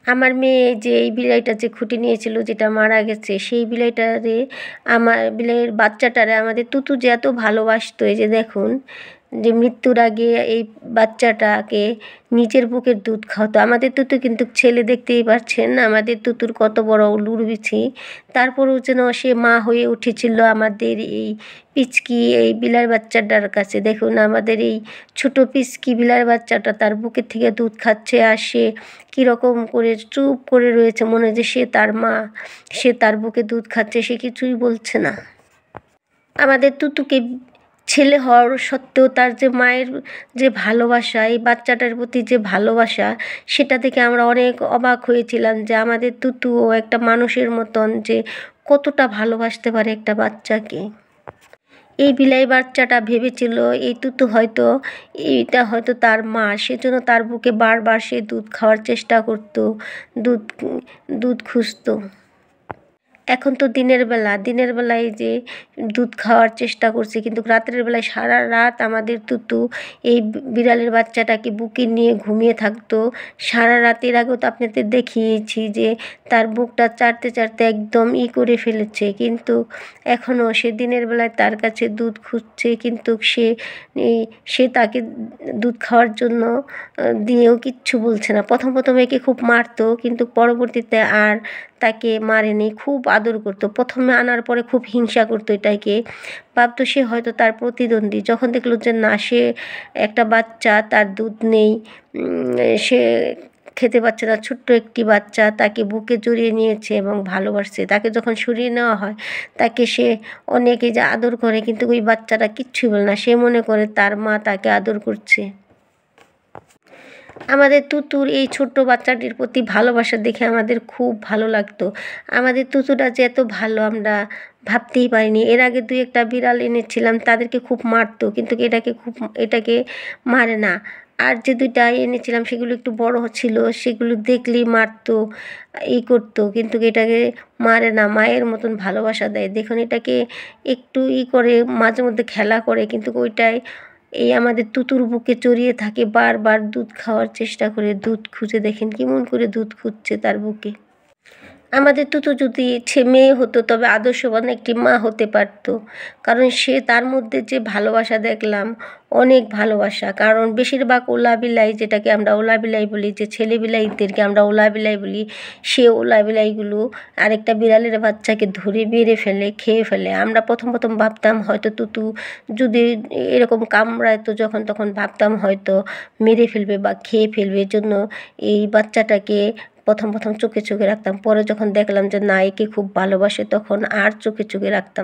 আমার মেয়ে যে এই বিলাইটা যে খুঁটে নিয়েছিল যেটা মারা গেছে, সেই বিলাইটারে আমার বিলাইয়ের বাচ্চাটারে আমাদের তুতু যে এত ভালোবাসতো। এই যে দেখুন, যে মৃত্যুর আগে এই বাচ্চাটাকে নিজের বুকের দুধ খাওয়াতো। আমাদের তুতু কিন্তু ছেলে, দেখতেই পাচ্ছেন আমাদের তুতুর কত বড় উলুর বিছি। তারপরেও যেন সে মা হয়ে উঠেছিল আমাদের এই পিচকি এই বিলাই বাচ্চাটার কাছে। দেখুন আমাদের এই ছোট পিচকি বিলাই বাচ্চাটা তার বুকের থেকে দুধ খাচ্ছে, আর সে কীরকম করে চুপ করে রয়েছে, মনে হয় যে সে তার মা, সে তার বুকে দুধ খাচ্ছে, সে কিছুই বলছে না। আমাদের তুতুকে ছেলে হওয়ার সত্ত্বেও তার যে মায়ের যে ভালোবাসা, এই বাচ্চাটার প্রতি যে ভালোবাসা, সেটা থেকে আমরা অনেক অবাক হয়েছিলাম যে আমাদের তুতুও একটা মানুষের মতন যে কতটা ভালোবাসতে পারে একটা বাচ্চাকে। এই বিলাই বাচ্চাটা ভেবেছিল এই তুতু হয়তো এইটা হয়তো তার মা, সেজন্য তার বুকে বারবার সে দুধ খাওয়ার চেষ্টা করতো, দুধ দুধ খুঁজতো। এখন তো দিনের বেলায় যে দুধ খাওয়ার চেষ্টা করছে, কিন্তু রাতের বেলায় সারা রাত আমাদের তুতু এই বিড়ালের বাচ্চাটাকে বুকে নিয়ে ঘুমিয়ে থাকতো সারা রাত। এর আগেও তো আপনাদের দেখিয়েছি যে তার বুকটা চাটতে চাটতে একদম করে ফেলেছে, কিন্তু এখনও সে দিনের বেলায় তার কাছে দুধ খুঁজছে, কিন্তু সে তাকে দুধ খাওয়ার জন্য দিয়েও কিচ্ছু বলছে না। প্রথম একে খুব মারতো, কিন্তু পরবর্তীতে আর তাকে মারেনি, খুব আদর করতো। প্রথমে আনার পরে খুব হিংসা করতো এটাকে, ভাবতো সে হয়তো তার প্রতিদ্বন্দ্বী। যখন দেখলো যে না, সে একটা বাচ্চা, তার দুধ নেই, সে খেতে পাচ্ছে না, ছোট্ট একটি বাচ্চা, তাকে বুকে জড়িয়ে নিয়েছে এবং ভালোবাসছে। তাকে যখন সরিয়ে নেওয়া হয় তাকে সে অনেকে যে আদর করে, কিন্তু ওই বাচ্চাটা কিচ্ছুই বলে না, সে মনে করে তার মা তাকে আদর করছে। আমাদের তুতুর এই ছোট্ট বাচ্চাটির প্রতি ভালোবাসা দেখে আমাদের খুব ভালো লাগতো। আমাদের তুতুটা যে এত ভালো আমরা ভাবতেই পারিনি। এর আগে 2-1টা বিড়াল এনেছিলাম, তাদেরকে খুব মারতো, কিন্তু এটাকে মারে না। আর যে 2টা এনেছিলাম সেগুলো একটু বড় ছিল, সেগুলো দেখলেই মারতো, করতো, কিন্তু এটাকে মারে না, মায়ের মতন ভালোবাসা দেয়। দেখুন এটাকে একটু করে মাঝে মধ্যে খেলা করে, কিন্তু ওইটাই এই আমাদের তুতুর বুকে চড়িয়ে থাকে, বারবার দুধ খাওয়ার চেষ্টা করে, দুধ খুঁজে। দেখেন কেমন করে দুধ খুঁজছে তার বুকে। আমাদের তুতু যদি মেয়ে হতো তবে আদর্শবান একটি মা হতে পারত, কারণ সে তার মধ্যে যে ভালোবাসা দেখলাম, অনেক ভালোবাসা। কারণ বেশিরভাগ ওলা বিলাই, যেটাকে আমরা ওলা বিলাই বলি, যে ছেলে বিলাইদেরকে আমরা ওলা বিলাই বলি, সে ওলা বিলাইগুলো আরেকটা বিড়ালের বাচ্চাকে ধরে মেরে ফেলে, খেয়ে ফেলে। আমরা প্রথম ভাবতাম হয়তো তুতু যদি এরকম কামড়ায় তো যখন তখন ভাবতাম হয়তো মেরে ফেলবে বা খেয়ে ফেলবে, এজন্য এই বাচ্চাটাকে প্রথম চোখে রাখতাম। পরে যখন দেখলাম যে না, একে খুব ভালোবাসে, তখন আর চোখে রাখতাম।